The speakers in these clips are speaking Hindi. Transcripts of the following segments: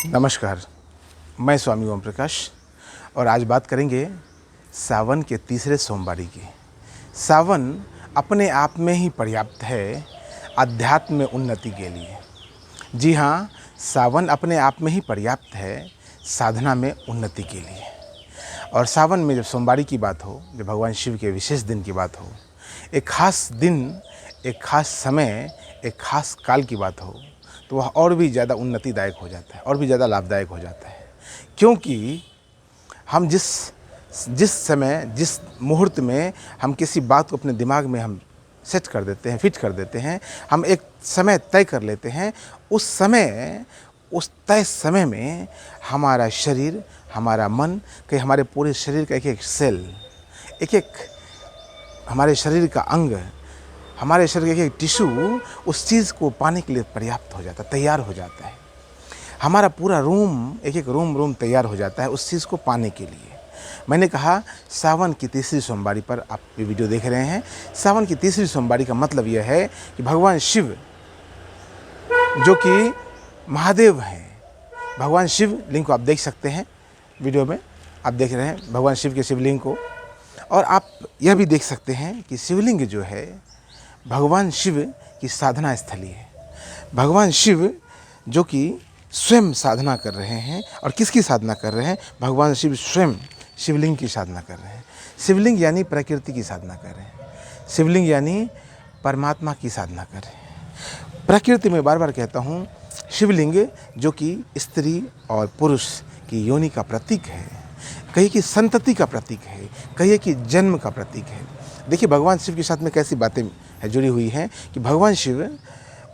नमस्कार, मैं स्वामी ओम प्रकाश और आज बात करेंगे सावन के तीसरे सोमवारी की। सावन अपने आप में ही पर्याप्त है अध्यात्म में उन्नति के लिए। जी हाँ, सावन अपने आप में ही पर्याप्त है साधना में उन्नति के लिए। और सावन में जब सोमवारी की बात हो, जब भगवान शिव के विशेष दिन की बात हो, एक खास दिन, एक खास समय, एक खास काल की बात हो, तो वह और भी ज़्यादा उन्नतिदायक हो जाता है और भी ज़्यादा लाभदायक हो जाता है। क्योंकि हम जिस जिस समय, जिस मुहूर्त में हम किसी बात को अपने दिमाग में हम सेट कर देते हैं, फिट कर देते हैं, हम एक समय तय कर लेते हैं, उस समय, उस तय समय में हमारा शरीर, हमारा मन, कहीं हमारे पूरे शरीर का एक एक सेल, एक एक हमारे शरीर का अंग, हमारे शरीर के एक टिश्यू उस चीज़ को पाने के लिए पर्याप्त हो जाता है, तैयार हो जाता है। हमारा पूरा रूम, एक एक रूम तैयार हो जाता है उस चीज़ को पाने के लिए। मैंने कहा सावन की तीसरी सोमवारी पर आप ये वीडियो देख रहे हैं। सावन की तीसरी सोमवारी का मतलब यह है कि भगवान शिव, जो कि महादेव हैं, भगवान शिव लिंग को आप देख सकते हैं, वीडियो में आप देख रहे हैं भगवान शिव के शिवलिंग को। और आप यह भी देख सकते हैं कि शिवलिंग जो है भगवान शिव की साधना स्थली है। भगवान शिव जो कि स्वयं साधना कर रहे हैं, और किसकी साधना कर रहे हैं? भगवान शिव स्वयं शिवलिंग की साधना कर रहे हैं। शिवलिंग यानी प्रकृति की साधना कर रहे हैं, शिवलिंग यानी परमात्मा की साधना कर रहे हैं। प्रकृति में बार बार कहता हूँ, शिवलिंग जो कि स्त्री और पुरुष की योनि का प्रतीक है, कहीं की संतति का प्रतीक है, कहीं की जन्म का प्रतीक है। देखिए भगवान शिव के साथ में कैसी बातें जुड़ी हुई हैं कि भगवान शिव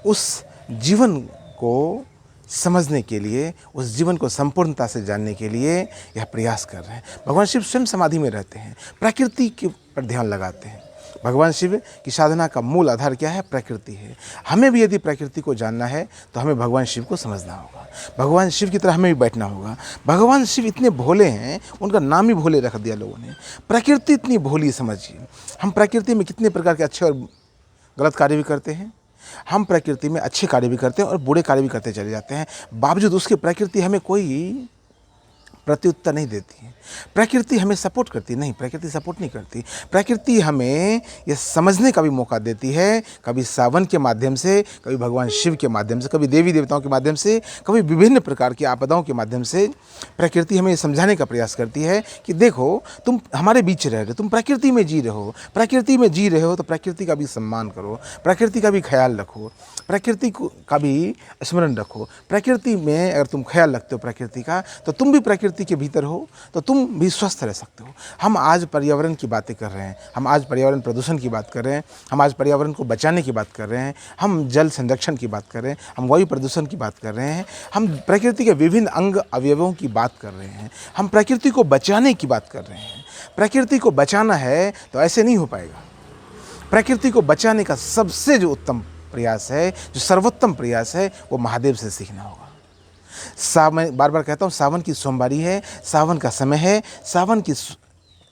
उस जीवन को समझने के लिए, उस जीवन को संपूर्णता से जानने के लिए यह प्रयास कर रहे हैं। भगवान शिव स्वयं समाधि में रहते हैं, प्रकृति के पर ध्यान लगाते हैं। भगवान शिव की साधना का मूल आधार क्या है? प्रकृति है। हमें भी यदि प्रकृति को जानना है तो हमें भगवान शिव को समझना होगा, भगवान शिव की तरह हमें भी बैठना होगा। भगवान शिव इतने भोले हैं, उनका नाम ही भोले रख दिया लोगों ने। प्रकृति इतनी भोली, समझिए हम प्रकृति में कितने प्रकार के अच्छे और गलत कार्य भी करते हैं। हम प्रकृति में अच्छे कार्य भी करते हैं और बुरे कार्य भी करते चले जाते हैं, बावजूद उसके प्रकृति हमें कोई प्रत्युत्तर नहीं देती है। प्रकृति हमें सपोर्ट करती नहीं, प्रकृति सपोर्ट नहीं करती। प्रकृति हमें यह समझने का भी मौका देती है, कभी सावन के माध्यम से, कभी भगवान शिव के माध्यम से, कभी देवी देवताओं के माध्यम से, कभी विभिन्न प्रकार की आपदाओं के माध्यम से प्रकृति हमें समझाने का प्रयास करती है कि देखो तुम हमारे बीच रह रहे हो, तुम प्रकृति में जी रहे हो, प्रकृति में जी रहे हो तो प्रकृति का भी सम्मान करो, प्रकृति का भी ख्याल रखो, प्रकृति का भी स्मरण रखो। प्रकृति में अगर तुम ख्याल रखते हो प्रकृति का, तो तुम भी प्रकृति के भीतर हो, तो तुम भी स्वस्थ रह सकते हो। हम आज पर्यावरण की बातें कर रहे हैं, हम आज पर्यावरण प्रदूषण की बात कर रहे हैं, हम आज पर्यावरण को बचाने की बात कर रहे हैं, हम जल संरक्षण की बात कर रहे हैं, हम वायु प्रदूषण की बात कर रहे हैं, हम प्रकृति के विभिन्न अंग अवयवों की बात कर रहे हैं, हम प्रकृति को बचाने की बात कर रहे हैं। प्रकृति को बचाना है तो ऐसे नहीं हो पाएगा। प्रकृति को बचाने का सबसे जो उत्तम प्रयास है, जो सर्वोत्तम प्रयास है, वो महादेव से सीखना होगा। सावन, बार बार कहता हूँ, सावन की सोमवारी है, सावन का समय है। सावन के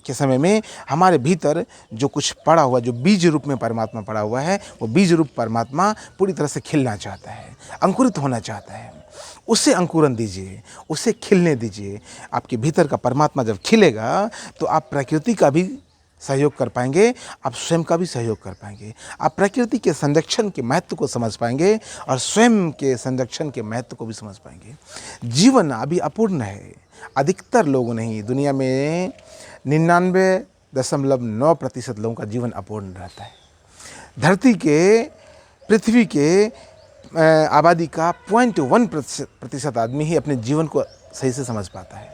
समय में हमारे भीतर जो कुछ पड़ा हुआ, जो बीज रूप में परमात्मा पड़ा हुआ है, वो बीज रूप परमात्मा पूरी तरह से खिलना चाहता है, अंकुरित होना चाहता है। उसे अंकुरन दीजिए, उसे खिलने दीजिए। आपके भीतर का परमात्मा जब खिलेगा तो आप प्रकृति का भी सहयोग कर पाएंगे, आप स्वयं का भी सहयोग कर पाएंगे। आप प्रकृति के संरक्षण के महत्व को समझ पाएंगे और स्वयं के संरक्षण के महत्व को भी समझ पाएंगे। जीवन अभी अपूर्ण है। अधिकतर लोगों नहीं, दुनिया में 99.9% लोगों का जीवन अपूर्ण रहता है। धरती के, पृथ्वी के आबादी का 0.1% आदमी ही अपने जीवन को सही से समझ पाता है।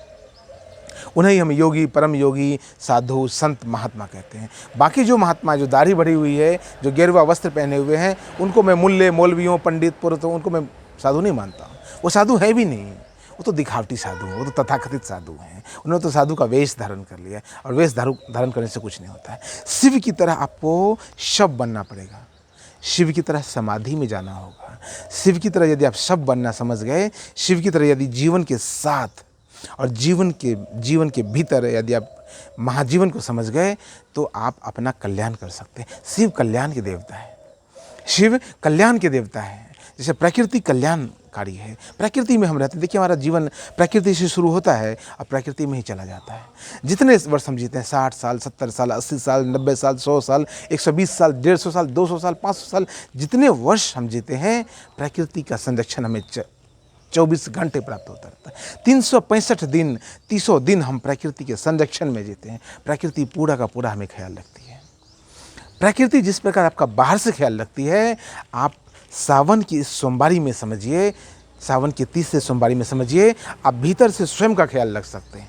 उन्हें हम योगी, परम योगी, साधु, संत, महात्मा कहते हैं। बाकी जो महात्मा, जो दाढ़ी बढ़ी हुई है, जो गेरुआ वस्त्र पहने हुए हैं, उनको मैं मुल्ले, मौलवियों, पंडित, पुरोहितों, उनको मैं साधु नहीं मानता हूँ। वो साधु है भी नहीं, वो तो दिखावटी साधु हैं, वो तो तथाकथित साधु हैं। उन्होंने तो साधु का वेश धारण कर लिया, और वेश धारण करने से कुछ नहीं होता है। शिव की तरह आपको शव बनना पड़ेगा, शिव की तरह समाधि में जाना होगा। शिव की तरह यदि आप शव बनना समझ गए, शिव की तरह यदि जीवन के साथ और जीवन के भीतर यदि आप महाजीवन को समझ गए, तो आप अपना कल्याण कर सकते हैं। शिव कल्याण के देवता है, शिव कल्याण के देवता है। जैसे प्रकृति कल्याण कार्य है। प्रकृति में हम रहते हैं। देखिए, हमारा जीवन प्रकृति से शुरू होता है और प्रकृति में ही चला जाता है। जितने वर्ष हम जीते हैं, 60 साल, 70 साल, 80 साल, 90 साल, 100 साल, 120 साल, 150 साल, 200 साल, 500 साल, जितने वर्ष हम जीते हैं, प्रकृति का संरक्षण हमें 24 घंटे प्राप्त होता रहता है। 365 दिन, 30 दिन हम प्रकृति के संरक्षण में जीते हैं। प्रकृति पूरा का पूरा हमें ख्याल रखती है। प्रकृति जिस प्रकार आपका बाहर से ख्याल रखती है, आप सावन की इस सोमवारी में समझिए, सावन के तीसरे सोमवारी में समझिए, आप भीतर से स्वयं का ख्याल रख सकते हैं।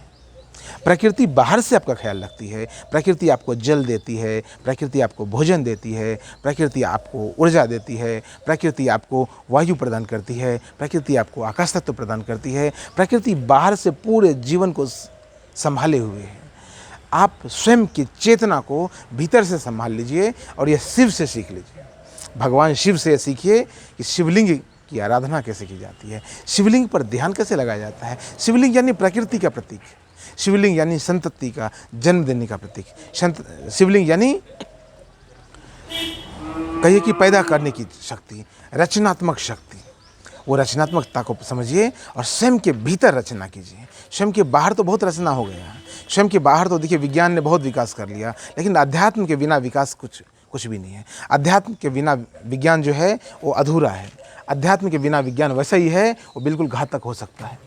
प्रकृति बाहर से आपका ख्याल रखती है। प्रकृति आपको जल देती है, प्रकृति आपको भोजन देती है, प्रकृति आपको ऊर्जा देती है, प्रकृति आपको वायु प्रदान करती है, प्रकृति आपको आकाश तत्व प्रदान करती है। प्रकृति बाहर से पूरे जीवन को संभाले हुए है। आप स्वयं की चेतना को भीतर से संभाल लीजिए और यह शिव से सीख लीजिए। भगवान शिव से सीखिए कि शिवलिंग की आराधना कैसे की जाती है, शिवलिंग पर ध्यान कैसे लगाया जाता है। शिवलिंग यानी प्रकृति का प्रतीक, शिवलिंग यानी संतति का जन्म देने का प्रतीक, शिवलिंग यानी कहिए कि पैदा करने की शक्ति, रचनात्मक शक्ति। वो रचनात्मकता को समझिए और स्वयं के भीतर रचना कीजिए। स्वयं के बाहर तो बहुत रचना हो गया, स्वयं के बाहर तो देखिए विज्ञान ने बहुत विकास कर लिया, लेकिन अध्यात्म के बिना विकास कुछ भी नहीं है। अध्यात्म के बिना विज्ञान जो है वो अधूरा है। अध्यात्म के बिना विज्ञान वैसा ही है, वो बिल्कुल घातक हो सकता है।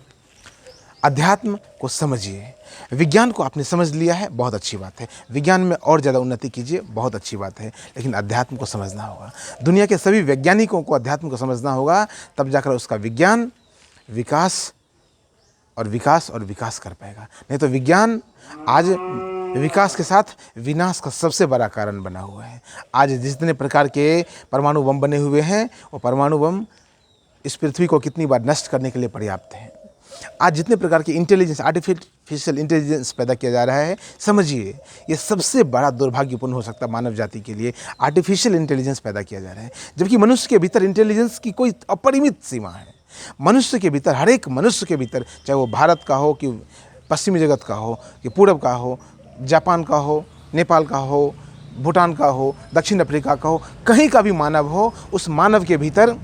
अध्यात्म को समझिए। विज्ञान को आपने समझ लिया है, बहुत अच्छी बात है। विज्ञान में और ज़्यादा उन्नति कीजिए, बहुत अच्छी बात है। लेकिन अध्यात्म को समझना होगा। दुनिया के सभी वैज्ञानिकों को अध्यात्म को समझना होगा, तब जाकर उसका विज्ञान विकास और विकास कर पाएगा। नहीं तो विज्ञान आज विकास के साथ विनाश का सबसे बड़ा कारण बना हुआ है। आज जितने प्रकार के परमाणु बम बने हुए हैं, वो परमाणु बम इस पृथ्वी को कितनी बार नष्ट करने के लिए पर्याप्त हैं। आज जितने प्रकार की इंटेलिजेंस, आर्टिफिशियल इंटेलिजेंस पैदा किया जा रहा है, समझिए ये सबसे बड़ा दुर्भाग्यपूर्ण हो सकता है मानव जाति के लिए। आर्टिफिशियल इंटेलिजेंस पैदा किया जा रहा है, जबकि मनुष्य के भीतर इंटेलिजेंस की कोई अपरिमित सीमा है। मनुष्य के भीतर, हर एक मनुष्य के भीतर, चाहे वो भारत का हो कि पश्चिमी जगत का हो कि पूर्व का हो, जापान का हो, नेपाल का हो, भूटान का हो, दक्षिण अफ्रीका का हो, कहीं का भी मानव हो, उस मानव के भीतर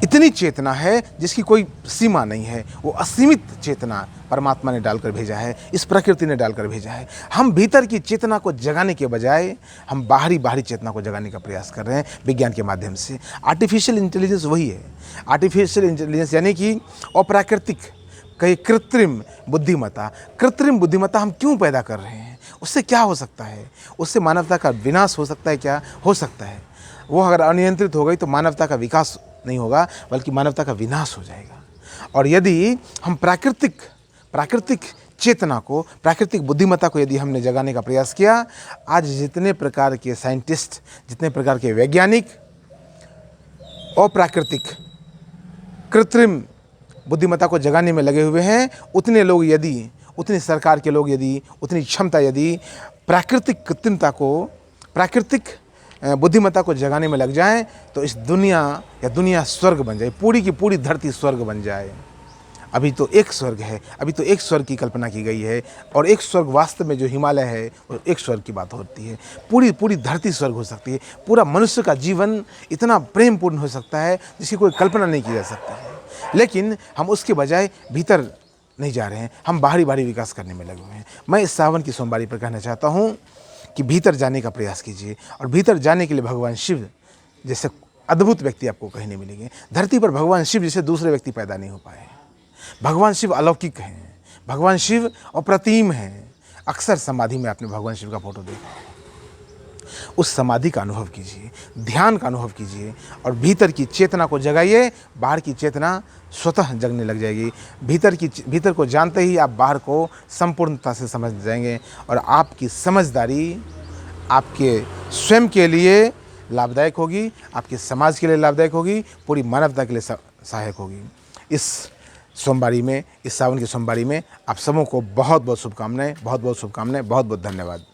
इतनी चेतना है जिसकी कोई सीमा नहीं है। वो असीमित चेतना परमात्मा ने डालकर भेजा है, इस प्रकृति ने डालकर भेजा है। हम भीतर की चेतना को जगाने के बजाय हम बाहरी चेतना को जगाने का प्रयास कर रहे हैं विज्ञान के माध्यम से। आर्टिफिशियल इंटेलिजेंस वही है। आर्टिफिशियल इंटेलिजेंस यानी कि अप्राकृतिक, कहीं कृत्रिम बुद्धिमत्ता। कृत्रिम बुद्धिमत्ता हम क्यों पैदा कर रहे हैं? उससे क्या हो सकता है? उससे मानवता का विनाश हो सकता है। क्या हो सकता है? वो अगर अनियंत्रित हो गई तो मानवता का विकास नहीं होगा, बल्कि मानवता का विनाश हो जाएगा। और यदि हम प्राकृतिक चेतना को, प्राकृतिक बुद्धिमत्ता को यदि हमने जगाने का प्रयास किया, आज जितने प्रकार के साइंटिस्ट, जितने प्रकार के वैज्ञानिक अप्राकृतिक कृत्रिम बुद्धिमत्ता को जगाने में लगे हुए हैं, उतने लोग यदि, उतनी सरकार के लोग यदि, उतनी क्षमता यदि प्राकृतिक कृत्रिमता को, प्राकृतिक बुद्धिमत्ता को जगाने में लग जाएं, तो इस दुनिया स्वर्ग बन जाए, पूरी की पूरी धरती स्वर्ग बन जाए। अभी तो एक स्वर्ग है, अभी तो एक स्वर्ग की कल्पना की गई है, और एक स्वर्ग वास्तव में जो हिमालय है वो एक स्वर्ग की बात होती है। पूरी धरती स्वर्ग हो सकती है। पूरा मनुष्य का जीवन इतना प्रेमपूर्ण हो सकता है जिसकी कोई कल्पना नहीं की जा सकती है। लेकिन हम उसके बजाय भीतर नहीं जा रहे हैं, हम बाहरी विकास करने में लगे हुए हैं। मैं इस सावन की सोमवारी पर कहना चाहता हूँ कि भीतर जाने का प्रयास कीजिए, और भीतर जाने के लिए भगवान शिव जैसे अद्भुत व्यक्ति आपको कहीं नहीं मिलेंगे। धरती पर भगवान शिव जैसे दूसरे व्यक्ति पैदा नहीं हो पाए। भगवान शिव अलौकिक हैं, भगवान शिव अप्रतिम हैं। अक्सर समाधि में आपने भगवान शिव का फोटो देखा, उस समाधि का अनुभव कीजिए, ध्यान का अनुभव कीजिए, और भीतर की चेतना को जगाइए। बाहर की चेतना स्वतः जगने लग जाएगी। भीतर को जानते ही आप बाहर को संपूर्णता से समझ जाएंगे, और आपकी समझदारी आपके स्वयं के लिए लाभदायक होगी, आपके समाज के लिए लाभदायक होगी, पूरी मानवता के लिए सहायक होगी। इस सोमवारी में, इस सावन की सोमवारी में आप सबों को बहुत बहुत शुभकामनाएं, बहुत बहुत शुभकामनाएं, बहुत बहुत धन्यवाद।